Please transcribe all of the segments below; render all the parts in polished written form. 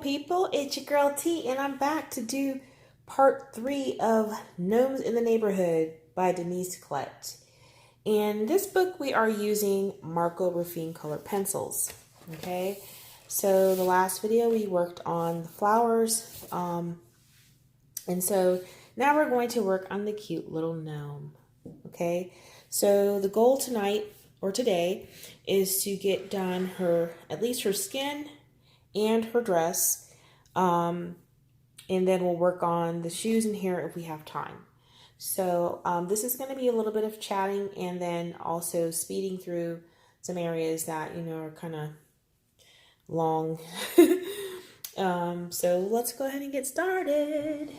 people, it's your girl T, and I'm back to do part 3 of Gnomes in the Neighborhood by Denyse Klette. In this book, we are using Marco Raffine colored pencils. Okay, so the last video we worked on the flowers, and so now we're going to work on the cute little gnome. Okay, so the goal tonight or today is to get done at least her skin and her dress, and then we'll work on the shoes and hair if we have time. So this is going to be a little bit of chatting and then also speeding through some areas that are kind of long. So let's go ahead and get started.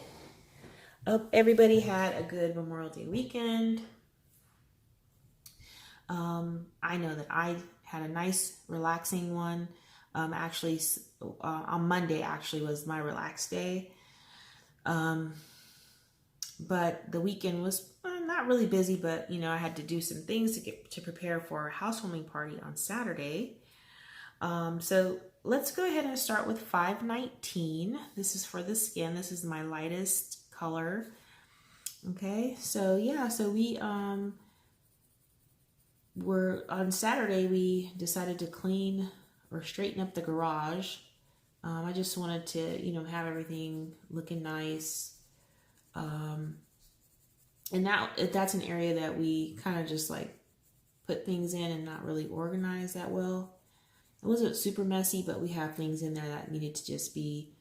Hope everybody had a good Memorial Day weekend. I know that I had a nice relaxing one. Actually, on Monday actually was my relaxed day. But the weekend was not really busy, but I had to do some things to prepare for our housewarming party on Saturday. So let's go ahead and start with 519. This is for the skin. This is my lightest color. Okay, so yeah, so we were on Saturday. We decided to clean or straighten up the garage. I just wanted to have everything looking nice. And that's an area that we kind of just like put things in and not really organize that well. It wasn't super messy, but we have things in there that needed to just be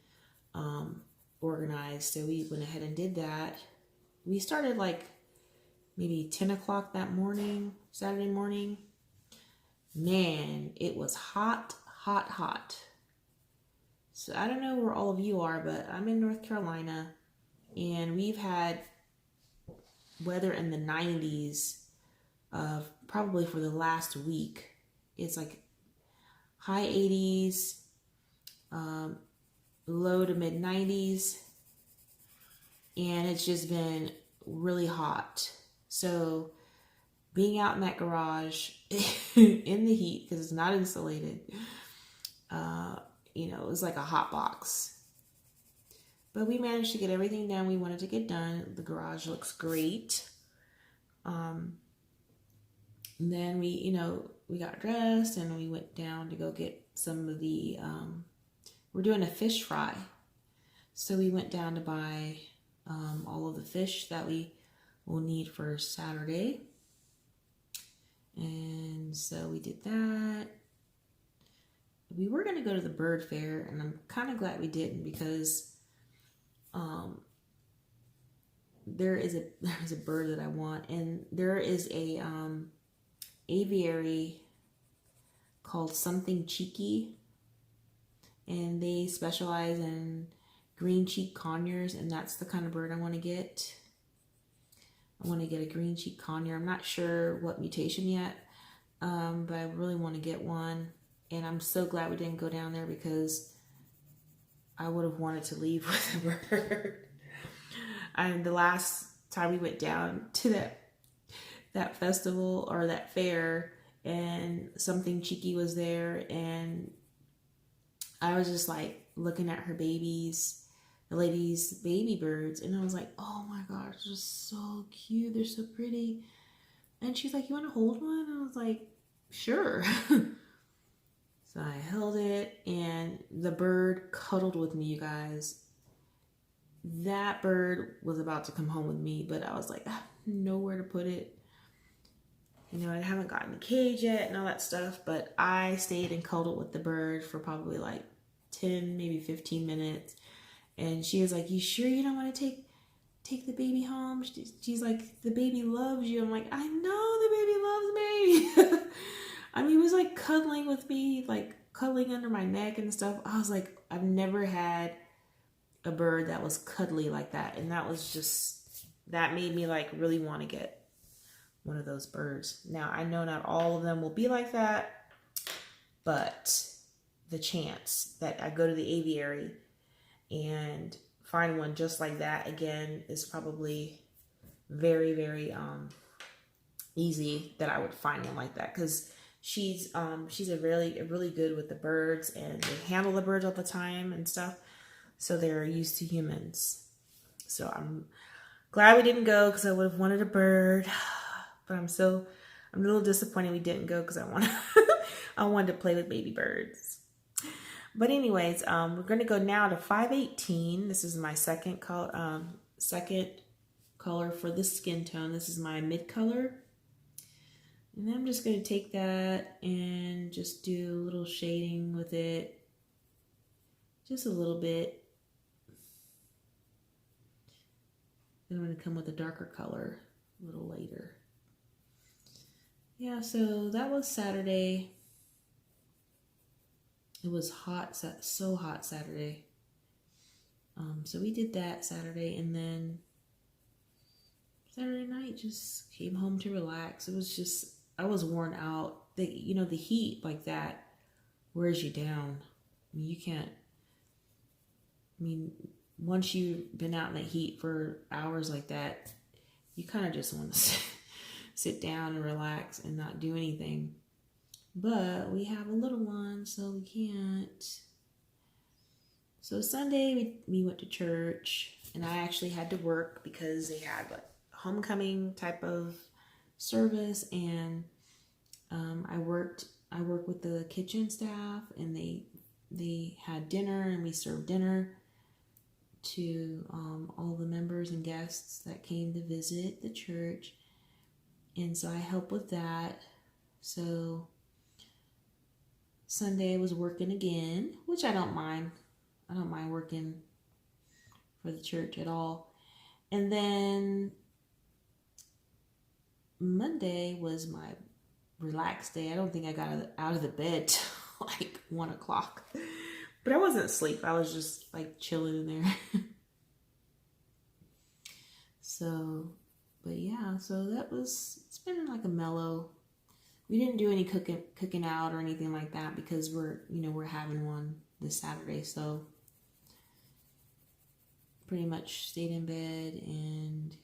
organized. So we went ahead and did that. We started like maybe 10 o'clock that morning, Saturday morning. Man, it was hot, hot, hot. So I don't know where all of you are, but I'm in North Carolina, and we've had weather in the 90s probably for the last week. It's like high 80s, low to mid 90s, and it's just been really hot. So being out in that garage in the heat, because it's not insulated, it was like a hot box. But we managed to get everything done we wanted to get done. The garage looks great. And then we got dressed and we went down to go get some of the, we're doing a fish fry. So we went down to buy all of the fish that we will need for Saturday. And so we did that. We were going to go to the bird fair, and I'm kind of glad we didn't, because there's a bird that I want, and there is a aviary called Something Cheeky, and they specialize in green cheek conures, and that's the kind of bird I want to get. I want to get a green cheek conure. I'm not sure what mutation yet, but I really want to get one. And I'm so glad we didn't go down there, because I would have wanted to leave with a bird. And the last time we went down to that festival or that fair, and Something Cheeky was there, and I was just like looking at her babies, the lady's baby birds, and I was like, oh my gosh, they're so cute, they're so pretty. And she's like, you want to hold one? And I was like, sure. So I held it, and the bird cuddled with me, you guys. That bird was about to come home with me, but I was like, I have nowhere to put it. I haven't gotten the cage yet and all that stuff, but I stayed and cuddled with the bird for probably like 10, maybe 15 minutes. And she was like, you sure you don't want to take the baby home? She's like, the baby loves you. I'm like, I know the baby loves me. I mean, he was like cuddling with me, like cuddling under my neck and stuff. I was like, I've never had a bird that was cuddly like that. And that made me like really want to get one of those birds. Now, I know not all of them will be like that, but the chance that I go to the aviary and find one just like that again is probably very, very easy that I would find one like that, because She's a really good with the birds, and they handle the birds all the time and stuff. So they're used to humans. So I'm glad we didn't go because I would have wanted a bird. But I'm a little disappointed we didn't go because I wanted to play with baby birds. But anyways, we're gonna go now to 518. This is my second color for the skin tone. This is my mid color. And then I'm just gonna take that and just do a little shading with it. Just a little bit. Then I'm gonna come with a darker color a little later. Yeah, so that was Saturday. It was hot, so hot Saturday. So we did that Saturday, and then Saturday night just came home to relax. It was just, I was worn out. The heat like that wears you down. I mean, you can't, once you've been out in the heat for hours like that, you kind of just want to sit down and relax and not do anything. But we have a little one, so we can't. So Sunday we went to church, and I actually had to work because they had like homecoming type of service, and I worked with the kitchen staff, and they had dinner, and we served dinner to all the members and guests that came to visit the church, and so I helped with that. So Sunday I was working again, which I don't mind. I don't mind working for the church at all. And then Monday was my relaxed day. I don't think I got out of the bed till like 1 o'clock. But I wasn't asleep. I was just like chilling in there. But yeah, so it's been like a mellow. We didn't do any cooking out or anything like that because we're having one this Saturday. So pretty much stayed in bed and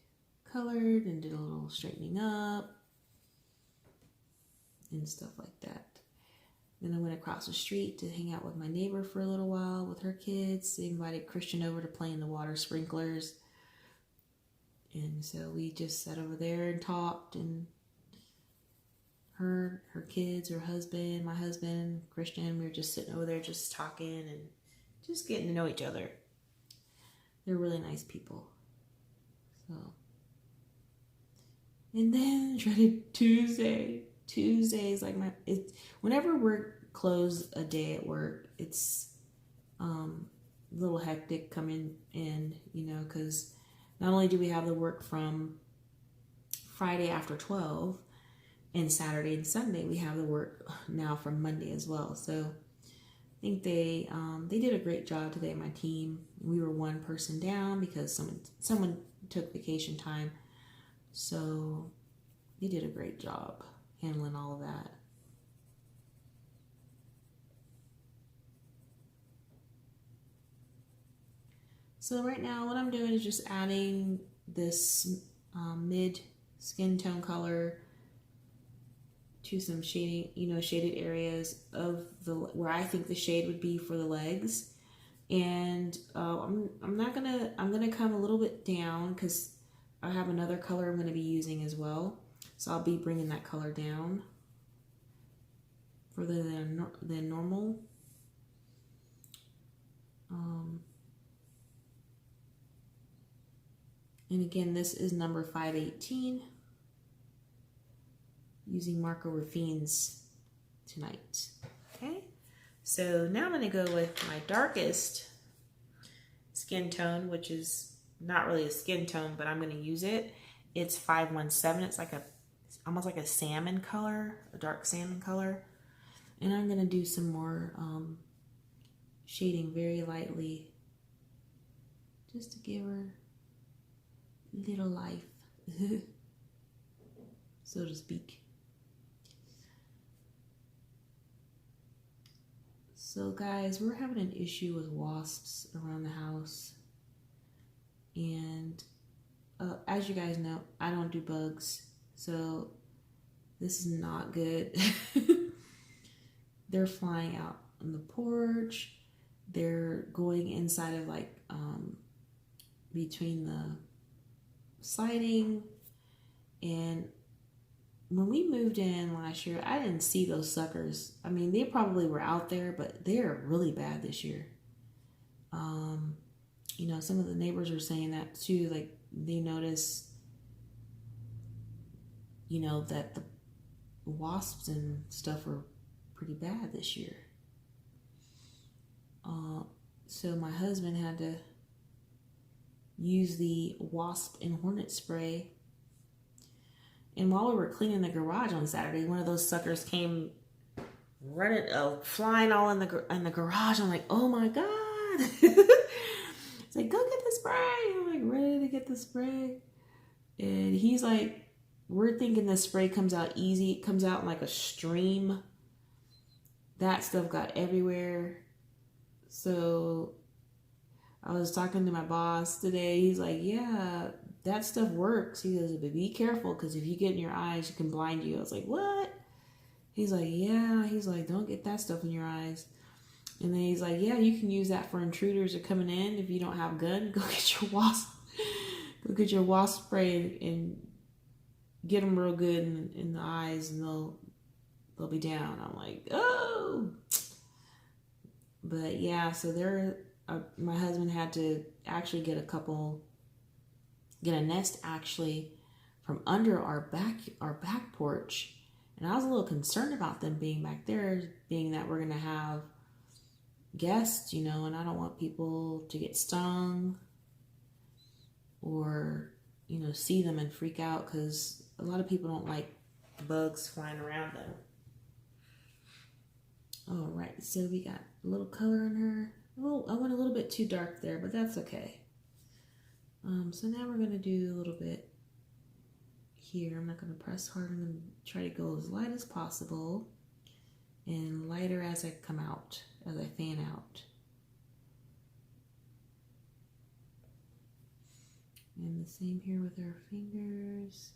colored and did a little straightening up and stuff like that. Then I went across the street to hang out with my neighbor for a little while with her kids. They invited Christian over to play in the water sprinklers. And so we just sat over there and talked, and her kids, her husband, my husband, Christian, we were just sitting over there just talking and just getting to know each other. They're really nice people. So, and then dreaded Tuesday. Tuesday is like whenever we're closed a day at work, it's a little hectic coming in, because not only do we have the work from Friday after 12 and Saturday and Sunday, we have the work now from Monday as well. So I think they did a great job today, my team. We were one person down because someone took vacation time. So they did a great job handling all of that. So right now what I'm doing is just adding this mid skin tone color to some shading, shaded areas of where I think the shade would be for the legs. And I'm gonna come a little bit down because I have another color I'm going to be using as well. So I'll be bringing that color down further than normal. And again, this is number 518, using Marco Raffines tonight. Okay, so now I'm going to go with my darkest skin tone, which is not really a skin tone, but I'm going to use it. It's 517. It's like almost like a salmon color, a dark salmon color. And I'm going to do some more shading very lightly, just to give her little life, so to speak. So guys, we're having an issue with wasps around the house. And as you guys know, I don't do bugs, so this is not good. they're flying out on the porch. They're going inside of like between the siding. And when we moved in last year, I didn't see those suckers. I mean, they probably were out there, but they're really bad this year. You know, some of the neighbors are saying that too. Like they notice, you know, that the wasps and stuff were pretty bad this year. So my husband had to use the wasp and hornet spray. And while we were cleaning the garage on Saturday, one of those suckers came running, flying all in the garage. I'm like, oh my God. It's like, go get the spray. I'm like, ready to get the spray. And he's like, we're thinking the spray comes out easy. It comes out in like a stream. That stuff got everywhere. So I was talking to my boss today. He's like, yeah, that stuff works. He goes, but be careful because if you get in your eyes, it can blind you. I was like, what? He's like, yeah. He's like, don't get that stuff in your eyes. And then he's like, yeah, you can use that for intruders that are coming in. If you don't have a gun, go get your wasp. Go get your wasp spray and get them real good in the eyes, and they'll be down. I'm like, oh. But yeah, so my husband had to actually get a nest actually from under our back porch. And I was a little concerned about them being back there, being that we're gonna have guests, you know, and I don't want people to get stung or, you know, see them and freak out, because a lot of people don't like bugs flying around them. All right, so we got a little color in her. I went a little bit too dark there, but that's okay. So now we're gonna do a little bit here. I'm not gonna press hard. I'm gonna try to go as light as possible and lighter as I come out, as I fan out. And the same here with our fingers.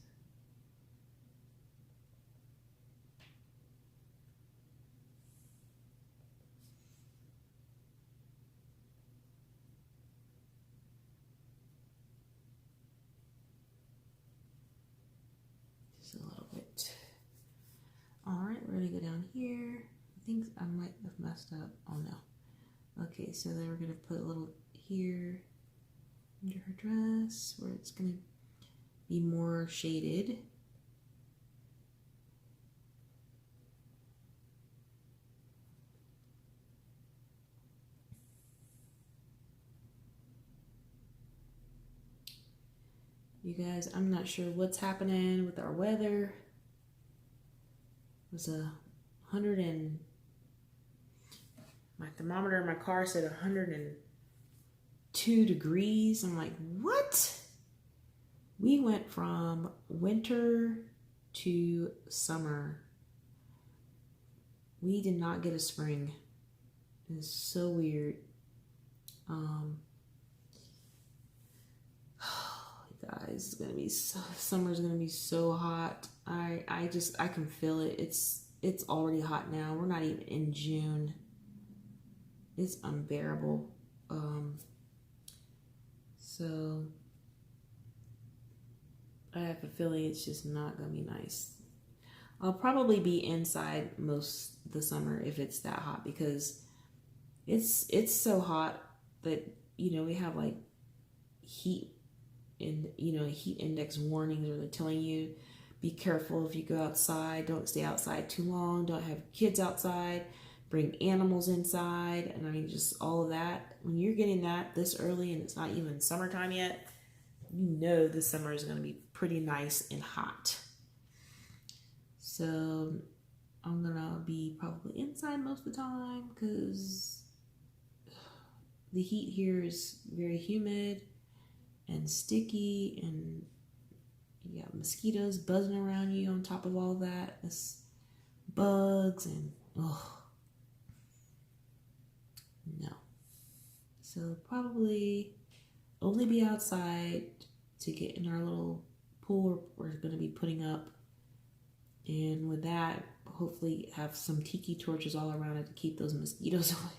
Just a little bit. All right, we're gonna go down here. I think I might have messed up. Oh no. Okay, so then we're gonna put a little here under her dress where it's gonna be more shaded. You guys, I'm not sure what's happening with our weather. It was 100 and my thermometer in my car said 102 degrees. I'm like, what? We went from winter to summer. We did not get a spring. It's so weird. Guys, it's gonna be summer's gonna be so hot. I can feel it. It's already hot now. We're not even in June. It's unbearable. So I have a feeling it's just not gonna be nice. I'll probably be inside most of the summer if it's that hot, because it's so hot that, you know, we have like heat index warnings, or they're telling you be careful if you go outside, don't stay outside too long, don't have kids outside, bring animals inside, and I mean just all of that. When you're getting that this early and it's not even summertime yet, you know this summer is going to be pretty nice and hot. So I'm gonna be probably inside most of the time because the heat here is very humid and sticky, and you got mosquitoes buzzing around you on top of all that. It's bugs and no. So probably only be outside to get in our little pool we're going to be putting up And with that, hopefully have some tiki torches all around it to keep those mosquitoes away.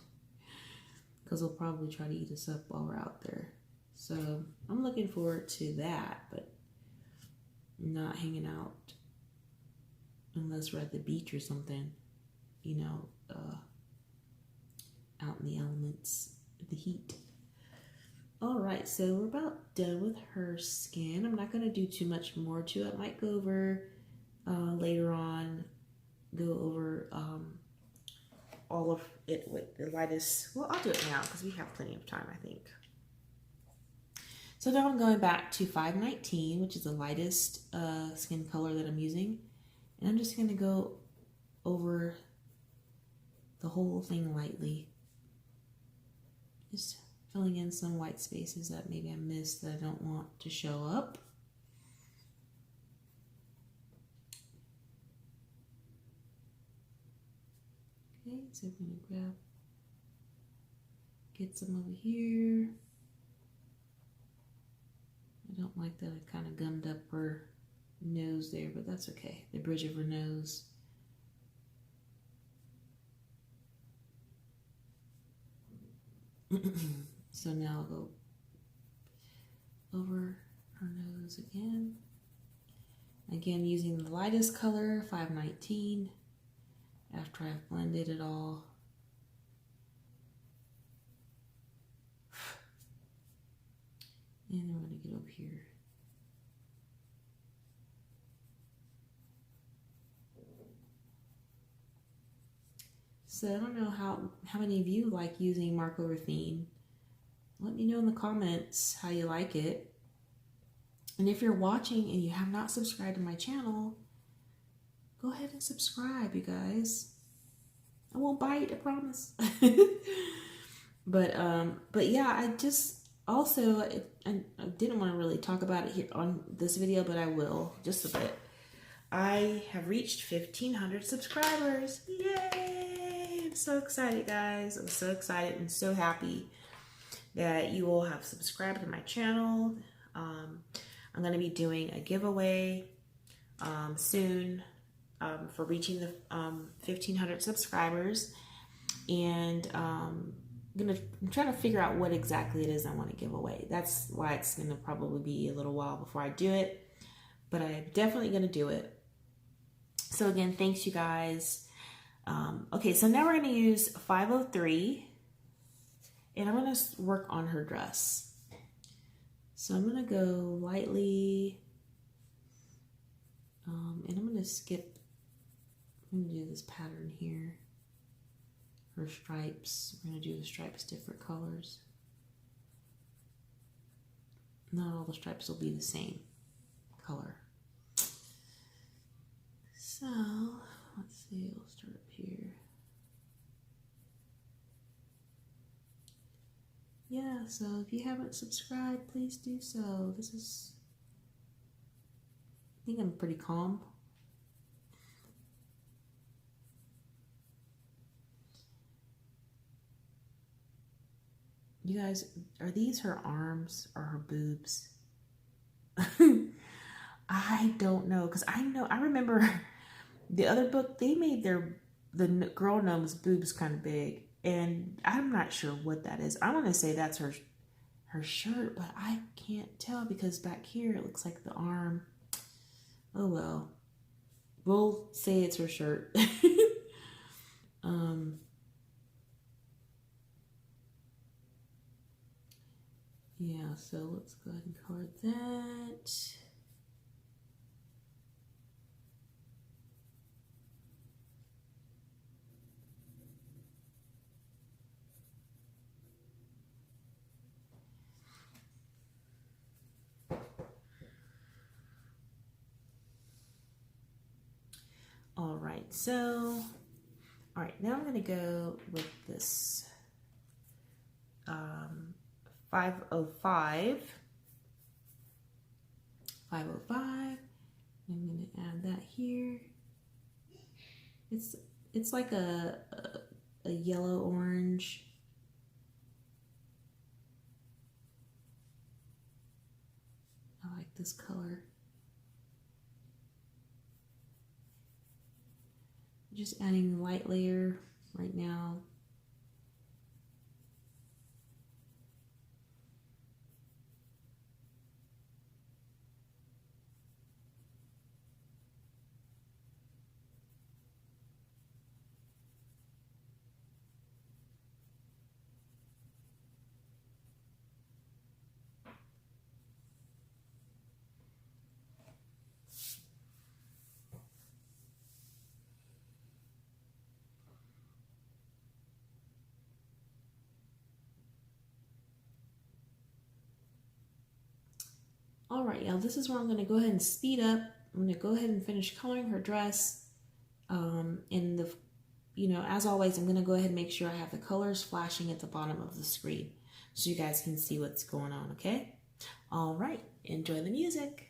Because they'll probably try to eat us up while we're out there. So I'm looking forward to that, but not hanging out unless we're at the beach or something, you know, out in the elements, the heat. All right, so we're about done with her skin. I'm not going to do too much more to it. I might go over later on, go over all of it with the lightest. Well, I'll do it now because we have plenty of time, I think. So now I'm going back to 519, which is the lightest skin color that I'm using. And I'm just going to go over the whole thing lightly. Just filling in some white spaces that maybe I missed that I don't want to show up. Okay, so I'm going to get some over here. I don't like that I kind of gummed up her nose there, but that's okay. The bridge of her nose. So now I'll go over her nose again. Again, using the lightest color, 519, after I've blended it all. And I'm going to get over here. So I don't know how many of you like using Marco Raffine. Let me know in the comments how you like it. And if you're watching and you have not subscribed to my channel, go ahead and subscribe, you guys. I won't bite, I promise. But yeah, I just also, I didn't want to really talk about it here on this video, but I will just a bit. I have reached 1,500 subscribers. Yay! I'm so excited, guys. I'm so excited and so happy that you all have subscribed to my channel. I'm going to be doing a giveaway soon for reaching the 1,500 subscribers. And I'm trying to figure out what exactly it is I want to give away. That's why it's going to probably be a little while before I do it. But I'm definitely going to do it. So again, thanks you guys. Okay, so now we're going to use 503. And I'm going to work on her dress. So I'm going to go lightly. And I'm going to skip. I'm going to do this pattern here. Her stripes. We're going to do the stripes different colors. Not all the stripes will be the same color. So, let's see, we'll start up here. Yeah, so if you haven't subscribed, please do so. This is, I think I'm pretty calm. You guys, are these her arms or her boobs? I don't know, because I remember the other book, they made the girl gnome's boobs kind of big, and I'm not sure what that is. I want to say that's her shirt, but I can't tell because back here it looks like the arm. Oh well, we'll say it's her shirt. Yeah, so let's go ahead and color that. All right, so, all right, now I'm going to go with this 505. 505. I'm going to add that here. It's like a yellow orange. I like this color. Just adding a light layer right now. All right, y'all, this is where I'm going to go ahead and speed up. I'm going to go ahead and finish coloring her dress. And the, as always, I'm going to go ahead and make sure I have the colors flashing at the bottom of the screen so you guys can see what's going on, okay? All right, enjoy the music.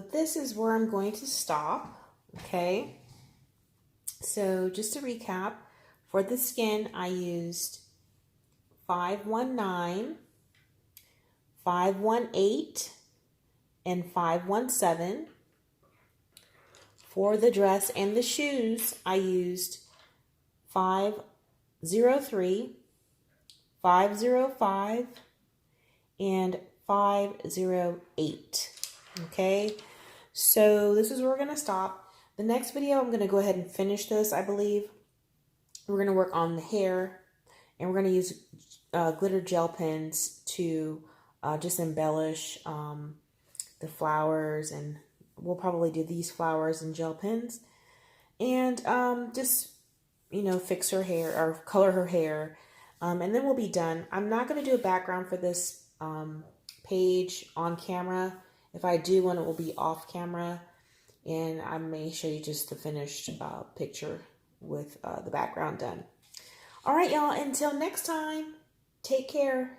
so this is where I'm going to stop, okay? So just to recap, for the skin, I used 519, 518, and 517. For the dress and the shoes, I used 503, 505, and 508. Okay, so this is where we're going to stop. The next video, I'm going to go ahead and finish this, I believe. We're going to work on the hair, and we're going to use glitter gel pens to just embellish the flowers, and we'll probably do these flowers and gel pens, and just, you know, fix her hair or color her hair, and then we'll be done. I'm not going to do a background for this page on camera. If I do one, it will be off camera, and I may show you just the finished picture with the background done. All right, y'all, until next time, take care.